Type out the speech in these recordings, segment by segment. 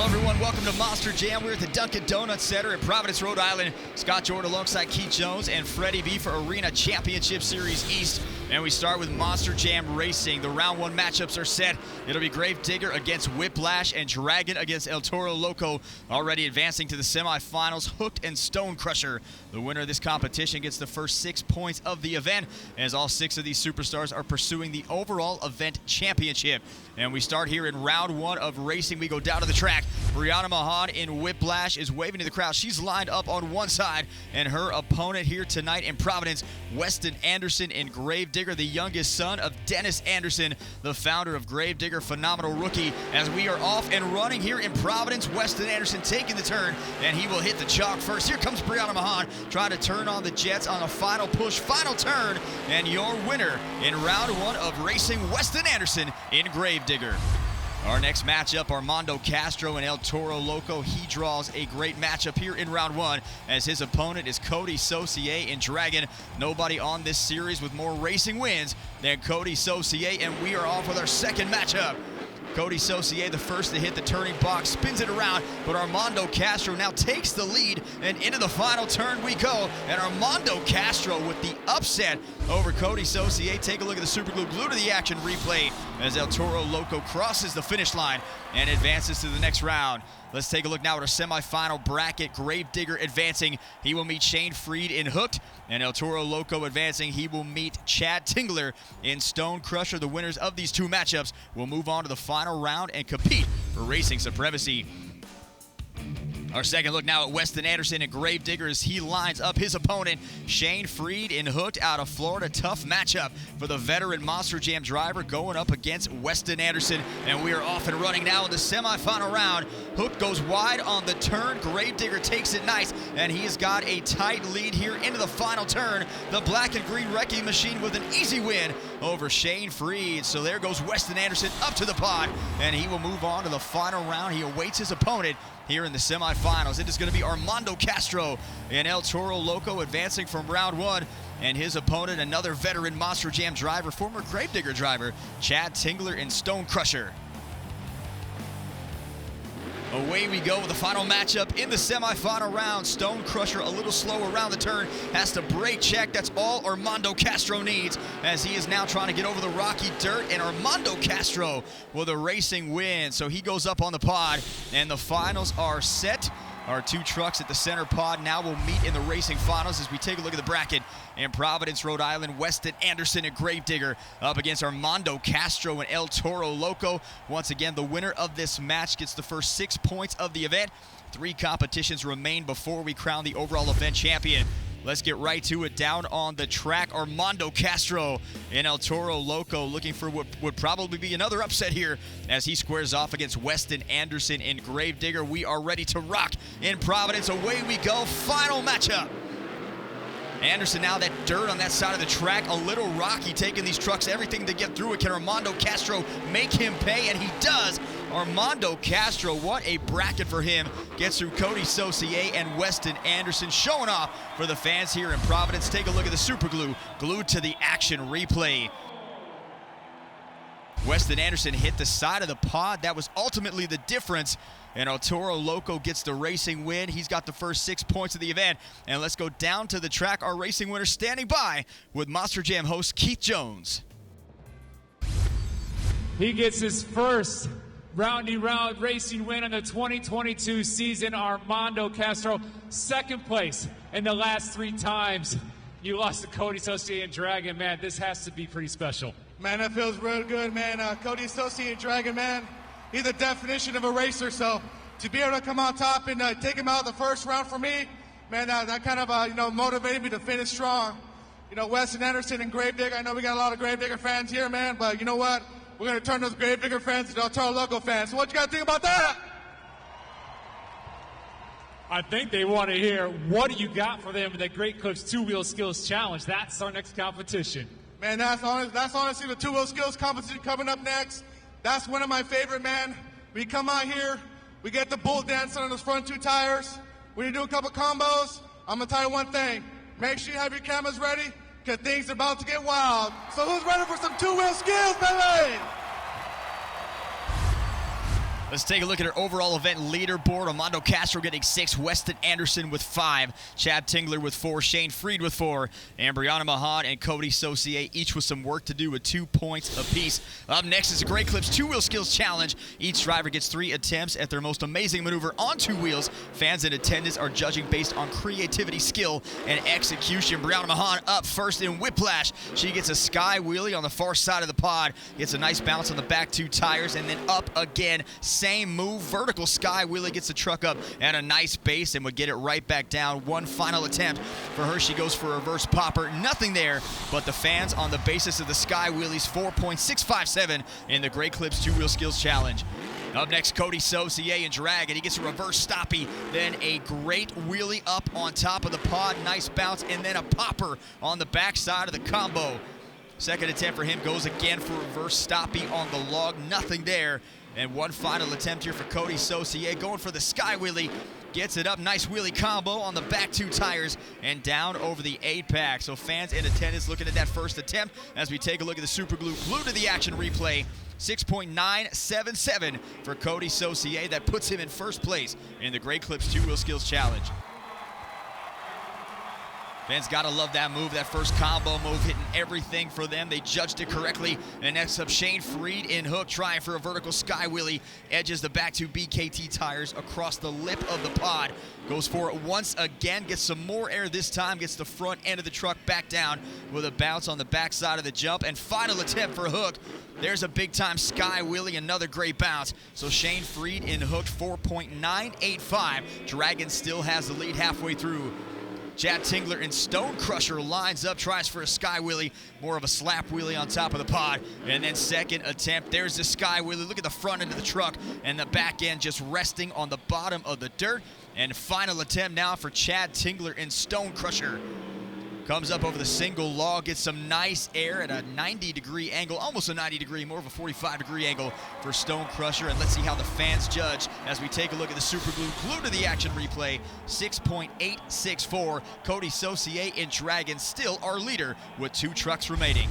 everyone. Welcome to Monster Jam. We're at the Dunkin Donut Center in Providence, Rhode Island. Scott Jordan alongside Keith Jones and Freddie B for Arena Championship Series East. And we start with Monster Jam Racing. The round one matchups are set. It'll be Gravedigger against Whiplash and Dragon against El Toro Loco. Already advancing to the semifinals, Hooked and Stone Crusher. The winner of this competition gets the first 6 points of the event, as all 6 of these superstars are pursuing the overall event championship. And we start here in round one of racing. We go down to the track. Brianna Mahan in Whiplash is waving to the crowd. She's lined up on one side, and her opponent here tonight in Providence, Weston Anderson in Gravedigger, the youngest son of Dennis Anderson, the founder of Gravedigger, phenomenal rookie. As we are off and running here in Providence, Weston Anderson taking the turn, and he will hit the chalk first. Here comes Brianna Mahan trying to turn on the jets on a final push, final turn, and your winner in round one of racing, Weston Anderson in Gravedigger. Our next matchup, Armando Castro and El Toro Loco. He draws a great matchup here in round one, as his opponent is Cody Saucier in Dragon. Nobody on this series with more racing wins than Cody Saucier, and we are off with our second matchup. Cody Saucier, the first to hit the turning box, spins it around, but Armando Castro now takes the lead, and into the final turn we go. And Armando Castro with the upset over Cody Saucier. Take a look at the super glue to the action replay as El Toro Loco crosses the finish line and advances to the next round. Let's take a look now at our semifinal bracket. Gravedigger advancing. He will meet Shane Freed in Hooked. And El Toro Loco advancing. He will meet Chad Tingler in Stone Crusher. The winners of these two matchups will move on to the final round and compete for racing supremacy. Our second look now at Weston Anderson and Gravedigger as he lines up his opponent, Shane Freed in Hooked out of Florida. Tough matchup for the veteran Monster Jam driver going up against Weston Anderson. And we are off and running now in the semifinal round. Hooked goes wide on the turn. Gravedigger takes it nice, and he has got a tight lead here into the final turn. The black and green wrecking machine with an easy win over Shane Freed. So there goes Weston Anderson up to the pod, and he will move on to the final round. He awaits his opponent here in the semifinals. It is going to be Armando Castro and El Toro Loco advancing from round one, and his opponent, another veteran Monster Jam driver, former Gravedigger driver, Chad Tingler in Stone Crusher. Away we go with the final matchup in the semifinal round. Stone Crusher a little slow around the turn, has to brake check. That's all Armando Castro needs, as he is now trying to get over the rocky dirt, and Armando Castro with a racing win. So he goes up on the pod, and the finals are set. Our two trucks at the center pod now will meet in the racing finals as we take a look at the bracket. In Providence, Rhode Island, Weston Anderson and Gravedigger up against Armando Castro and El Toro Loco. Once again, the winner of this match gets the first 6 points of the event. 3 competitions remain before we crown the overall event champion. Let's get right to it. Down on the track, Armando Castro and El Toro Loco looking for what would probably be another upset here as he squares off against Weston Anderson in Gravedigger. We are ready to rock in Providence. Away we go. Final matchup. Anderson now, that dirt on that side of the track, a little rocky, taking these trucks everything to get through it. Can Armando Castro make him pay? And he does. Armando Castro, what a bracket for him. Gets through Cody Saucier and Weston Anderson, showing off for the fans here in Providence. Take a look at the super glue glued to the action replay. Weston Anderson hit the side of the pod. That was ultimately the difference. And El Toro Loco gets the racing win. He's got the first 6 points of the event. And let's go down to the track. Our racing winner standing by with Monster Jam host Keith Jones. He gets his first round racing win in the 2022 season. Armando Castro, second place in the last 3 times you lost to Cody Saucier and Dragon. Man, this has to be pretty special. Man, that feels real good, man. Cody Saucier and Dragon, man, he's the definition of a racer. So to be able to come on top and take him out the first round for me, man, that kind of motivated me to finish strong. Weston Anderson and Gravedigger. I know we got a lot of Gravedigger fans here, man, but you know what? We're going to turn those Gravedigger fans into El Toro Loco fans. So what you got to think about that? I think they want to hear, what do you got for them in the Great Clips Two-Wheel Skills Challenge? That's our next competition. Man, that's honestly the Two-Wheel Skills competition coming up next. That's one of my favorite, man. We come out here, we get the bull dancing on those front 2 tires. We're going to do a couple combos. I'm going to tell you one thing. Make sure you have your cameras ready, because things are about to get wild. So who's ready for some two-wheel skills, baby? Let's take a look at our overall event leaderboard. Armando Castro getting 6, Weston Anderson with 5, Chad Tingler with 4, Shane Freed with 4, and Brianna Mahan and Cody Saucier each with some work to do with 2 points apiece. Up next is the Great Clips 2-Wheel Skills Challenge. Each driver gets 3 attempts at their most amazing maneuver on 2 wheels. Fans in attendance are judging based on creativity, skill, and execution. Brianna Mahan up first in Whiplash. She gets a sky wheelie on the far side of the pod, gets a nice bounce on the back 2 tires, and then up again. Same move, vertical sky wheelie, gets the truck up at a nice base and would get it right back down. One final attempt for her. She goes for a reverse popper. Nothing there, but the fans on the basis of the sky wheelies 4.657 in the Great Clips 2-Wheel Skills Challenge. Up next, Cody Saucier in drag, and he gets a reverse stoppie, then a great wheelie up on top of the pod, nice bounce, and then a popper on the backside of the combo. Second attempt for him goes again for reverse stoppie on the log, nothing there. And one final attempt here for Cody Saucier, going for the sky wheelie, gets it up, nice wheelie combo on the back 2 tires and down over the 8-pack. So fans in attendance looking at that first attempt as we take a look at the super glue to the action replay. 6.977 for Cody Saucier. That puts him in first place in the Great Clips 2-Wheel Skills Challenge. Fans gotta love that move, that first combo move, hitting everything for them. They judged it correctly. And next up, Shane Freed in hook, trying for a vertical sky wheelie. Edges the back 2 BKT tires across the lip of the pod. Goes for it once again, gets some more air this time, gets the front end of the truck back down with a bounce on the backside of the jump. And final attempt for hook. There's a big-time sky wheelie, another great bounce. So Shane Freed in hook, 4.985. Dragon still has the lead halfway through. Chad Tingler in Stone Crusher lines up, tries for a sky wheelie, more of a slap wheelie on top of the pod. And then second attempt, there's the sky wheelie. Look at the front end of the truck and the back end just resting on the bottom of the dirt. And final attempt now for Chad Tingler in Stone Crusher. Comes up over the single log, gets some nice air at a 90-degree angle, almost a 90-degree, more of a 45-degree angle for Stone Crusher. And let's see how the fans judge as we take a look at the super glue to the action replay. 6.864. Cody Saucier in Dragon, still our leader with 2 trucks remaining.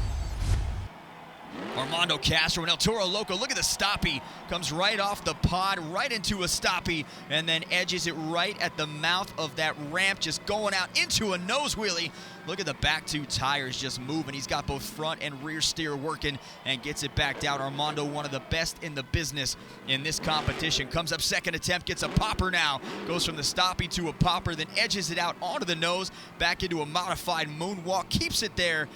Armando Castro and El Toro Loco, look at the stoppie. Comes right off the pod, right into a stoppie, and then edges it right at the mouth of that ramp, just going out into a nose wheelie. Look at the back 2 tires just moving. He's got both front and rear steer working and gets it back down. Armando, one of the best in the business in this competition. Comes up second attempt, gets a popper now. Goes from the stoppie to a popper, then edges it out onto the nose, back into a modified moonwalk, keeps it there,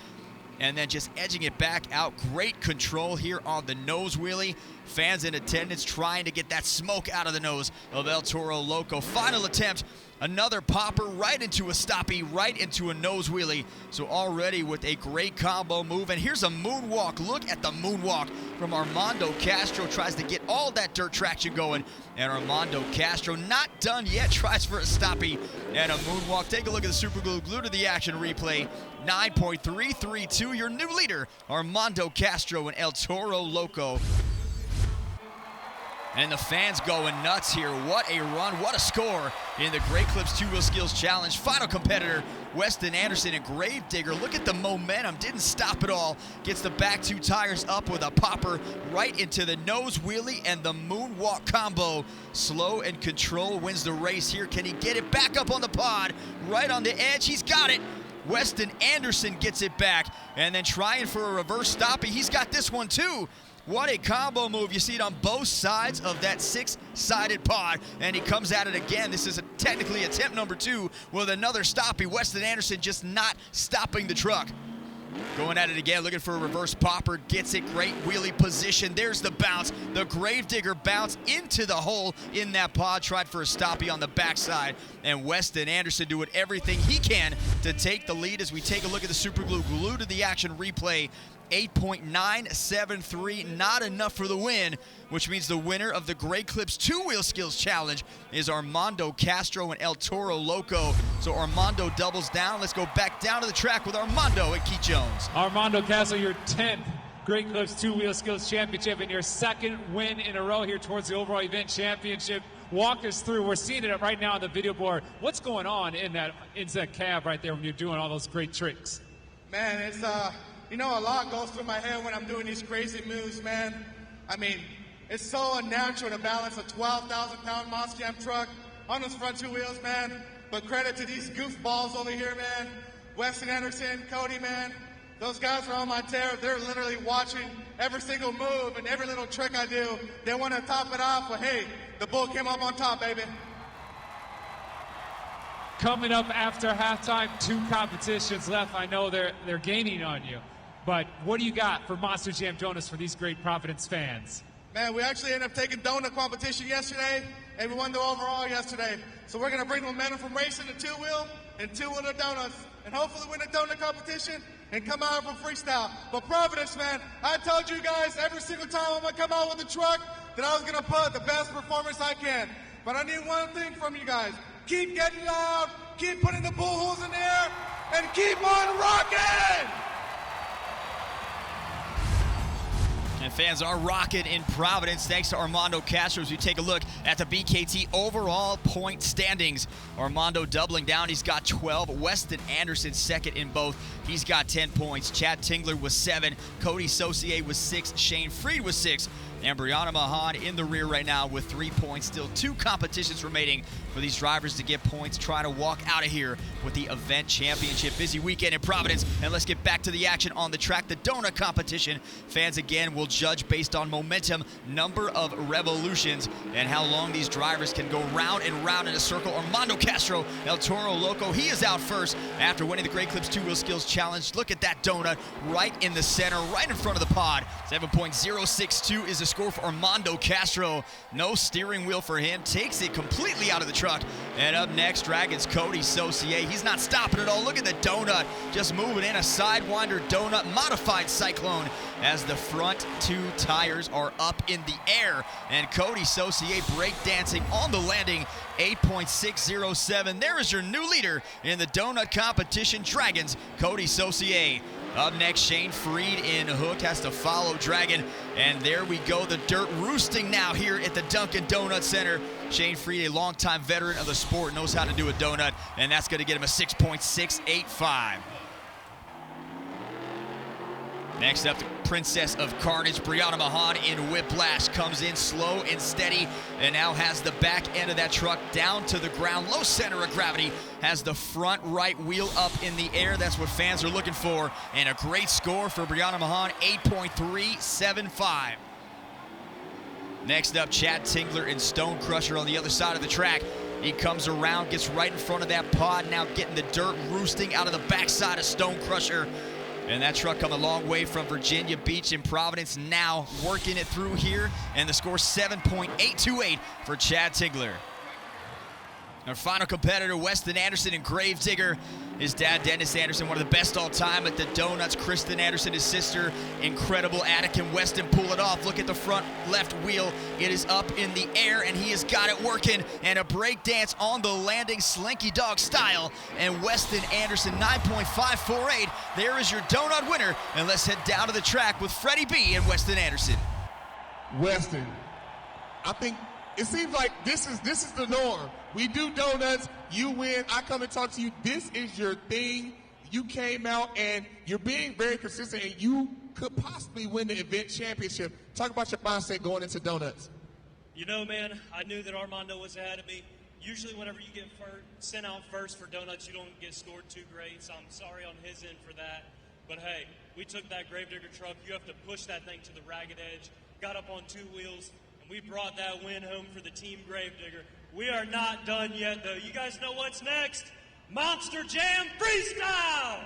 and then just edging it back out. Great control here on the nose wheelie. Fans in attendance trying to get that smoke out of the nose of El Toro Loco. Final attempt, another popper right into a stoppie, right into a nose wheelie. So already with a great combo move. And here's a moonwalk. Look at the moonwalk from Armando Castro. Tries to get all that dirt traction going. And Armando Castro not done yet. Tries for a stoppie and a moonwalk. Take a look at the super glue to the action replay. 9.332, your new leader, Armando Castro and El Toro Loco. And the fans going nuts here. What a run, what a score in the Great Clips 2-Wheel Skills Challenge. Final competitor, Weston Anderson and Gravedigger. Look at the momentum, didn't stop at all. Gets the back 2 tires up with a popper right into the nose wheelie and the moonwalk combo. Slow and control wins the race here. Can he get it back up on the pod? Right on the edge, he's got it. Weston Anderson gets it back, and then trying for a reverse stoppie. He's got this one too. What a combo move. You see it on both sides of that 6-sided pod, and he comes at it again. This is technically attempt number 2 with another stoppie. Weston Anderson just not stopping the truck. Going at it again, looking for a reverse popper, gets it, great wheelie position. There's the bounce, the Gravedigger bounce into the hole in that pod, tried for a stoppie on the backside, and Weston Anderson doing everything he can to take the lead as we take a look at the super glue to the action replay. 8.973, not enough for the win, which means the winner of the Great Clips 2-Wheel Skills Challenge is Armando Castro and El Toro Loco. So Armando doubles down. Let's go back down to the track with Armando and Keith Jones. Armando Castro, your 10th Great Clips 2-Wheel Skills Championship and your 2nd win in a row here towards the overall event championship. Walk us through. We're seeing it right now on the video board. What's going on in that cab right there when you're doing all those great tricks? Man, it's you know, a lot goes through my head when I'm doing these crazy moves, man. I mean, It's so unnatural to balance a 12,000-pound Monster Jam truck on those front two wheels, man. But credit to these goofballs over here, man. Weston Anderson, Cody, man. Those guys are on my tail. They're literally watching every single move and every little trick I do. They want to top it off, but hey, the bull came up on top, baby. Coming up after halftime, 2 competitions left. I know they're gaining on you. But what do you got for Monster Jam donuts for these great Providence fans? Man, we actually ended up taking donut competition yesterday, and we won the overall yesterday. So we're going to bring momentum from racing to two-wheel and two-wheeler donuts, and hopefully win the donut competition and come out from freestyle. But Providence, man, I told you guys every single time I'm going to come out with the truck that I was going to put the best performance I can. But I need one thing from you guys. Keep getting loud, keep putting the bull holes in the air, and keep on rocking! And fans are rocking in Providence thanks to Armando Castro. As we take a look at the BKT overall point standings, Armando doubling down. He's got 12. Weston Anderson second in both. He's got 10 points. Chad Tingler was 7. Cody Saucier was 6. Shane Freed was 6. And Brianna Mahan in the rear right now with 3 points. Still 2 competitions remaining for these drivers to get points, try to walk out of here with the event championship. Busy weekend in Providence, and let's get back to the action on the track. The donut competition. Fans again will judge based on momentum, number of revolutions, and how long these drivers can go round and round in a circle. Armando Castro, El Toro Loco, he is out first after winning the Great Clips 2-Wheel Skills Challenge. Look at that donut right in the center, right in front of the pod. 7.062 is the score for Armando Castro. No steering wheel for him, takes it completely out of the truck. And up next, Dragon's Cody Saucier. He's not stopping at all. Look at the donut, just moving in a Sidewinder donut, modified Cyclone, as the front 2 tires are up in the air. And Cody Saucier breakdancing on the landing, 8.607. There is your new leader in the donut competition, Dragons, Cody Saucier. Up next, Shane Freed in hook has to follow Dragon. And there we go, the dirt roosting now here at the Dunkin Donut Center. Shane Freed, a longtime veteran of the sport, knows how to do a donut, and that's going to get him a 6.685. Next up, the Princess of Carnage, Brianna Mahan in Whiplash, comes in slow and steady and now has the back end of that truck down to the ground. Low center of gravity, has the front right wheel up in the air. That's what fans are looking for. And a great score for Brianna Mahan, 8.375. Next up, Chad Tingler in Stone Crusher on the other side of the track. He comes around, gets right in front of that pod, now getting the dirt roosting out of the backside of Stone Crusher. And that truck come a long way from Virginia Beach in Providence, now working it through here, and the score 7.828 for Chad Tingler. Our final competitor, Weston Anderson in Gravedigger. His dad, Dennis Anderson, one of the best all time at the Donuts. Kristen Anderson, his sister, incredible. Attic Weston pull it off. Look at the front left wheel. It is up in the air, and he has got it working. And a break dance on the landing, Slinky Dog style. And Weston Anderson, 9.548. There is your donut winner. And let's head down to the track with Freddie B and Weston Anderson. Weston, I think it seems like this is the norm. We do donuts, you win, I come and talk to you. This is your thing. You came out and you're being very consistent, and you could possibly win the event championship. Talk about your mindset going into donuts. You know, man, I knew that Armando was ahead of me. Usually whenever you get sent out first for donuts, you don't get scored too great, so I'm sorry on his end for that. But hey, we took that Gravedigger truck. You have to push that thing to the ragged edge. Got up on 2 wheels, and we brought that win home for the Team Gravedigger. We are not done yet, though. You guys know what's next? Monster Jam Freestyle!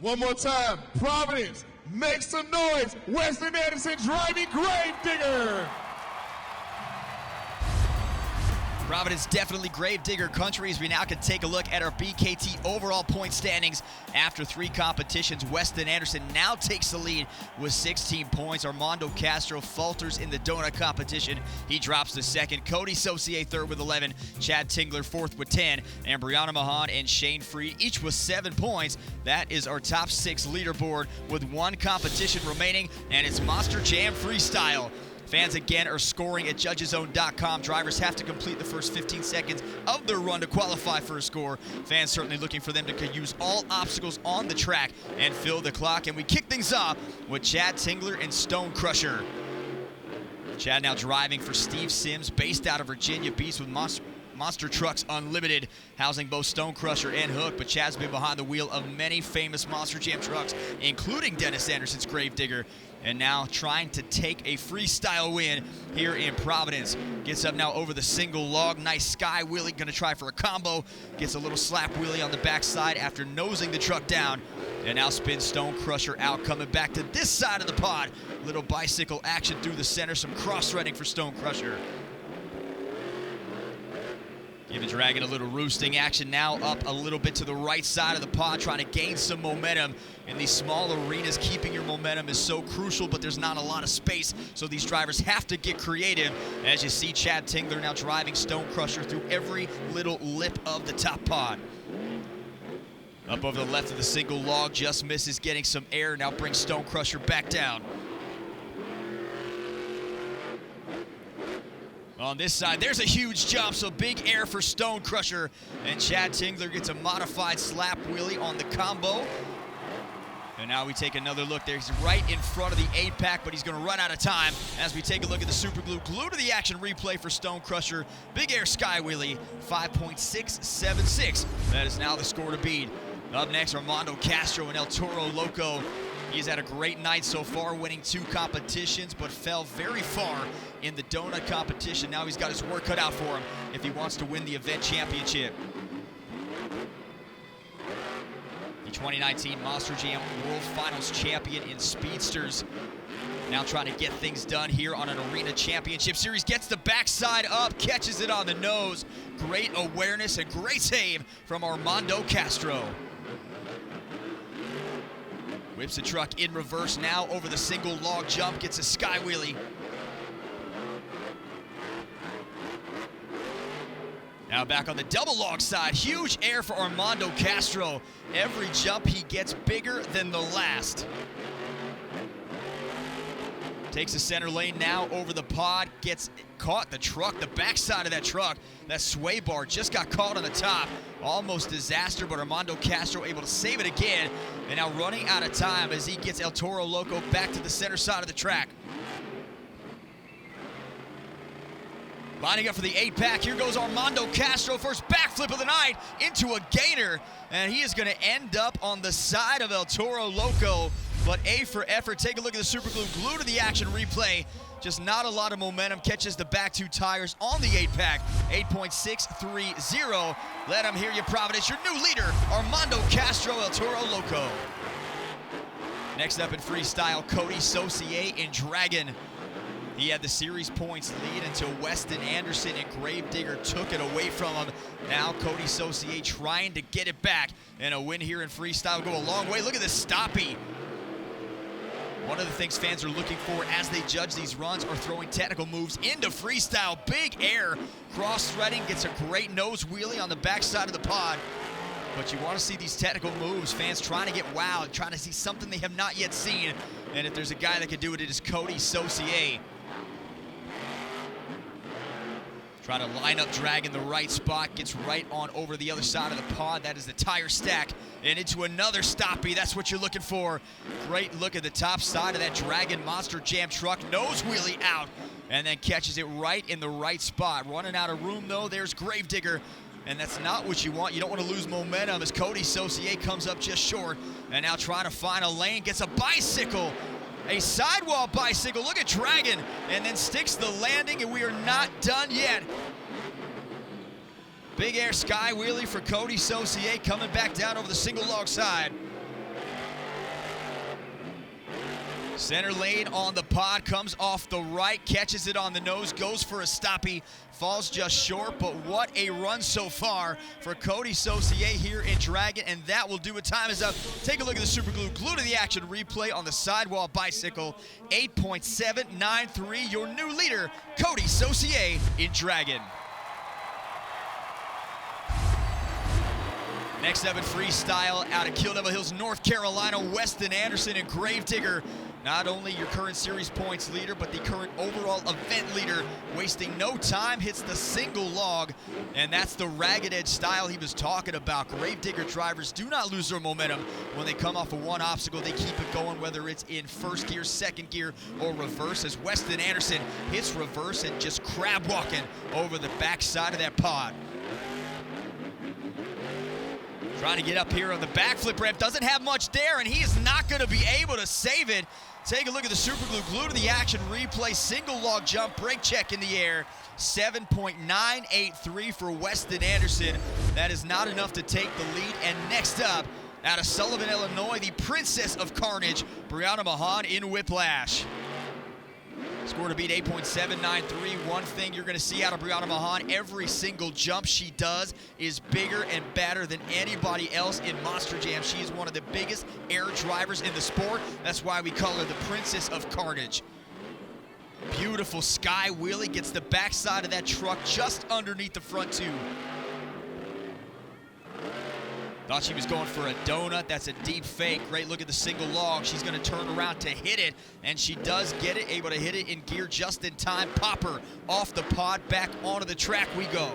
One more time, Providence, make some noise. Weston Anderson driving Gravedigger. Providence definitely Gravedigger country, as we now can take a look at our BKT overall point standings. After 3 competitions, Weston Anderson now takes the lead with 16 points. Armando Castro falters in the donut competition. He drops to 2nd. Cody Saucier 3rd with 11. Chad Tingler 4th with 10. And Brianna Mahan and Shane Freed each with 7 points. That is our top 6 leaderboard with 1 competition remaining, and it's Monster Jam Freestyle. Fans again are scoring at judgeszone.com. Drivers have to complete the first 15 seconds of their run to qualify for a score. Fans certainly looking for them to use all obstacles on the track and fill the clock. And we kick things off with Chad Tingler and Stone Crusher. Chad now driving for Steve Sims, based out of Virginia Beach with Monster Trucks Unlimited, housing both Stone Crusher and Hook. But Chad's been behind the wheel of many famous Monster Jam trucks, including Dennis Anderson's Gravedigger, and now trying to take a freestyle win here in Providence. Gets up now over the single log. Nice sky wheelie, gonna try for a combo. Gets a little slap wheelie on the backside after nosing the truck down. And now spins Stone Crusher out, coming back to this side of the pod. Little bicycle action through the center, some cross-threading for Stone Crusher. Giving Dragon a little roosting action now, up a little bit to the right side of the pod, trying to gain some momentum. In these small arenas, keeping your momentum is so crucial, but there's not a lot of space, so these drivers have to get creative. As you see, Chad Tingler now driving Stone Crusher through every little lip of the top pod. Up over the left of the single log, just misses getting some air, now brings Stone Crusher back down. On this side, there's a huge jump, so big air for Stone Crusher, and Chad Tingler gets a modified slap wheelie on the combo. And now we take another look there. He's right in front of the 8-pack, but he's going to run out of time as we take a look at the Super Glue to the action replay for Stone Crusher. Big air sky wheelie, 5.676. That is now the score to beat. Up next, Armando Castro and El Toro Loco. He's had a great night so far, winning 2 competitions, but fell very far in the donut competition. Now he's got his work cut out for him if he wants to win the event championship. The 2019 Monster Jam World Finals champion in Speedsters. Now trying to get things done here on an Arena Championship Series. Gets the backside up, catches it on the nose. Great awareness and great save from Armando Castro. Whips the truck in reverse now over the single log jump, gets a sky wheelie. Now back on the double log side, huge air for Armando Castro. Every jump he gets bigger than the last. Takes the center lane now over the pod, gets caught the truck, the backside of that truck. That sway bar just got caught on the top. Almost disaster, but Armando Castro able to save it again. And now running out of time as he gets El Toro Loco back to the center side of the track. Lining up for the 8-pack, here goes Armando Castro, first backflip of the night into a gainer, and he is gonna end up on the side of El Toro Loco, but A for effort. Take a look at the Super Glue to the action replay. Just not a lot of momentum, catches the back 2 tires on the 8-pack, 8.630. Let him hear you, Providence. Your new leader, Armando Castro, El Toro Loco. Next up in freestyle, Cody Saucier in Dragon. He had the series points lead until Weston Anderson and Gravedigger took it away from him. Now Cody Saucier trying to get it back, and a win here in freestyle go a long way. Look at this stoppie. One of the things fans are looking for as they judge these runs are throwing technical moves into freestyle. Big air, cross-threading, gets a great nose wheelie on the backside of the pod. But you want to see these technical moves, fans trying to get wowed, trying to see something they have not yet seen. And if there's a guy that can do it, it is Cody Saucier. Trying to line up drag in the right spot, gets right on over the other side of the pod. That is the tire stack, and into another stoppie. That's what you're looking for. Great look at the top side of that Dragon Monster Jam truck. Nose wheelie out, and then catches it right in the right spot. Running out of room, though. There's Gravedigger, and that's not what you want. You don't want to lose momentum as Cody Saucier comes up just short, and now trying to find a lane. Gets a bicycle. A sidewall bicycle, look at Dragon, and then sticks the landing, and we are not done yet. Big air sky wheelie for Cody Saucier, coming back down over the single log side. Center lane on the pod, comes off the right, catches it on the nose, goes for a stoppie, falls just short, but what a run so far for Cody Saucier here in Dragon, and that will do it. Time is up. Take a look at the Super Glue to the action replay on the sidewall bicycle, 8.793, your new leader, Cody Saucier in Dragon. Next up in freestyle, out of Kill Devil Hills, North Carolina, Weston Anderson and Gravedigger. Not only your current series points leader, but the current overall event leader, wasting no time, hits the single log, and that's the ragged edge style he was talking about. Gravedigger drivers do not lose their momentum when they come off of one obstacle. They keep it going, whether it's in first gear, second gear, or reverse, as Weston Anderson hits reverse and just crab walking over the backside of that pod. Trying to get up here on the backflip ramp, doesn't have much there, and he is not going to be able to save it. Take a look at the super glue, glue to the action replay, single log jump, brake check in the air, 7.983 for Weston Anderson. That is not enough to take the lead. And next up, out of Sullivan, Illinois, the princess of Carnage, Brianna Mahan in Whiplash. Score to beat 8.793. One thing you're going to see out of Brianna Mahan, every single jump she does is bigger and better than anybody else in Monster Jam. She is one of the biggest air drivers in the sport. That's why we call her the Princess of Carnage. Beautiful sky wheelie, gets the backside of that truck just underneath the front two. Thought she was going for a donut. That's a deep fake. Great look at the single log. She's going to turn around to hit it, and she does get it, able to hit it in gear just in time. Popper off the pod, back onto the track we go.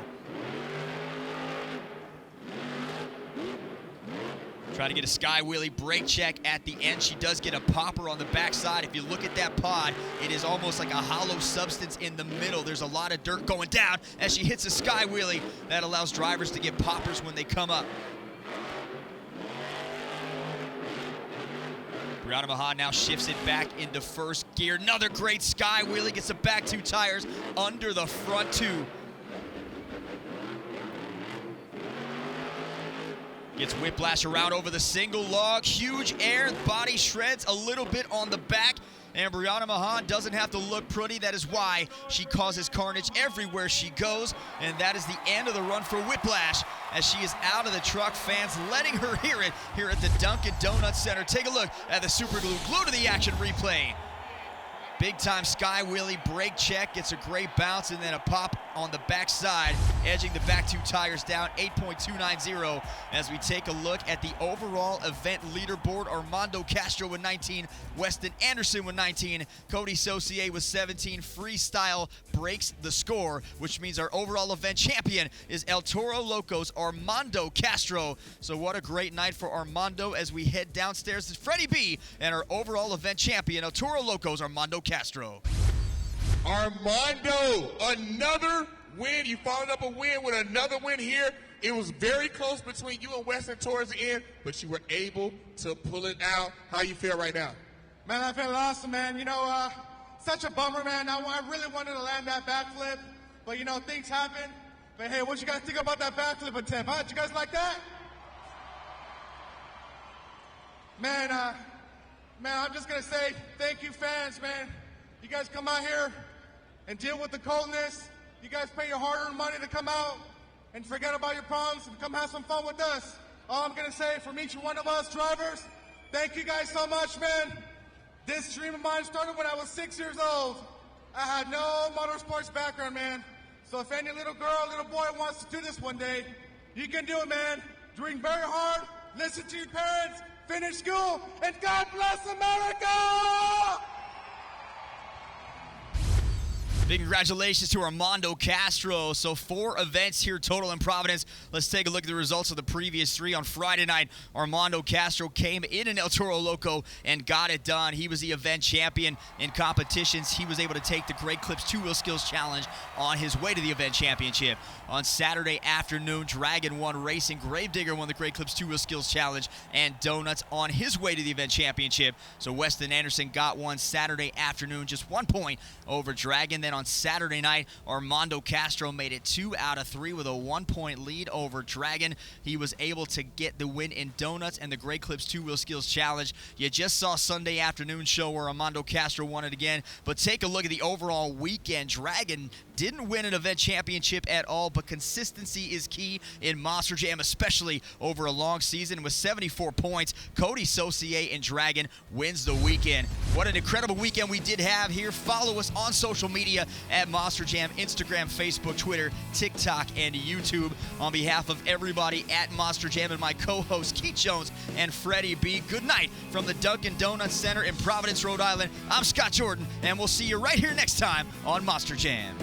Try to get a sky wheelie brake check at the end. She does get a popper on the backside. If you look at that pod, it is almost like a hollow substance in the middle. There's a lot of dirt going down as she hits a sky wheelie. That allows drivers to get poppers when they come up. Brianna Mahan now shifts it back into first gear. Another great sky wheelie, gets the back two tires under the front two. Gets whiplash around over the single log. Huge air, body shreds a little bit on the back. And Brianna Mahan doesn't have to look pretty. That is why she causes carnage everywhere she goes. And that is the end of the run for Whiplash, as she is out of the truck. Fans letting her hear it here at the Dunkin' Donuts Center. Take a look at the super glue, glue to the action replay. Big time sky wheelie, brake check, gets a great bounce, and then a pop on the backside, edging the back two tires down, 8.290. As we take a look at the overall event leaderboard, Armando Castro with 19, Weston Anderson with 19, Cody Saucier with 17. Freestyle breaks the score, which means our overall event champion is El Toro Loco's Armando Castro. So what a great night for Armando as we head downstairs to Freddie B and our overall event champion, El Toro Loco's Armando Castro. Armando, another win. You followed up a win with another win here. It was very close between you and Weston towards the end, but you were able to pull it out. How you feel right now? Man, I feel awesome, man. You know, such a bummer, man. I really wanted to land that backflip, but, you know, things happen. But, hey, what you guys think about that backflip attempt, huh? Did you guys like that? Man, I'm just going to say thank you, fans, man. You guys come out here and deal with the coldness. You guys pay your hard-earned money to come out and forget about your problems and come have some fun with us. All I'm going to say from each one of us drivers, thank you guys so much, man. This dream of mine started when I was 6 years old. I had no motorsports background, man. So if any little girl, little boy wants to do this one day, you can do it, man. Doing very hard, listen to your parents, finish school, and God bless America! Big congratulations to Armando Castro. So 4 events here total in Providence. Let's take a look at the results of the previous 3. On Friday night, Armando Castro came in an El Toro Loco and got it done. He was the event champion in competitions. He was able to take the Great Clips 2-Wheel Skills Challenge on his way to the event championship. On Saturday afternoon, Dragon won racing. Gravedigger won the Great Clips 2-Wheel Skills Challenge and Donuts on his way to the event championship. So Weston Anderson got one Saturday afternoon, just 1 point over Dragon. Then on Saturday night, Armando Castro made it 2 out of 3 with a 1-point lead over Dragon. He was able to get the win in Donuts and the Great Clips 2-Wheel Skills Challenge. You just saw Sunday afternoon show where Armando Castro won it again, but take a look at the overall weekend. Dragon didn't win an event championship at all, but consistency is key in Monster Jam, especially over a long season. With 74 points, Cody Saucier and Dragon wins the weekend. What an incredible weekend we did have here. Follow us on social media media at Monster Jam, Instagram, Facebook, Twitter, TikTok, and YouTube. On behalf of everybody at Monster Jam and my co-hosts Keith Jones and Freddie B, good night from the Dunkin' Donuts Center in Providence, Rhode Island. I'm Scott Jordan, and we'll see you right here next time on Monster Jam.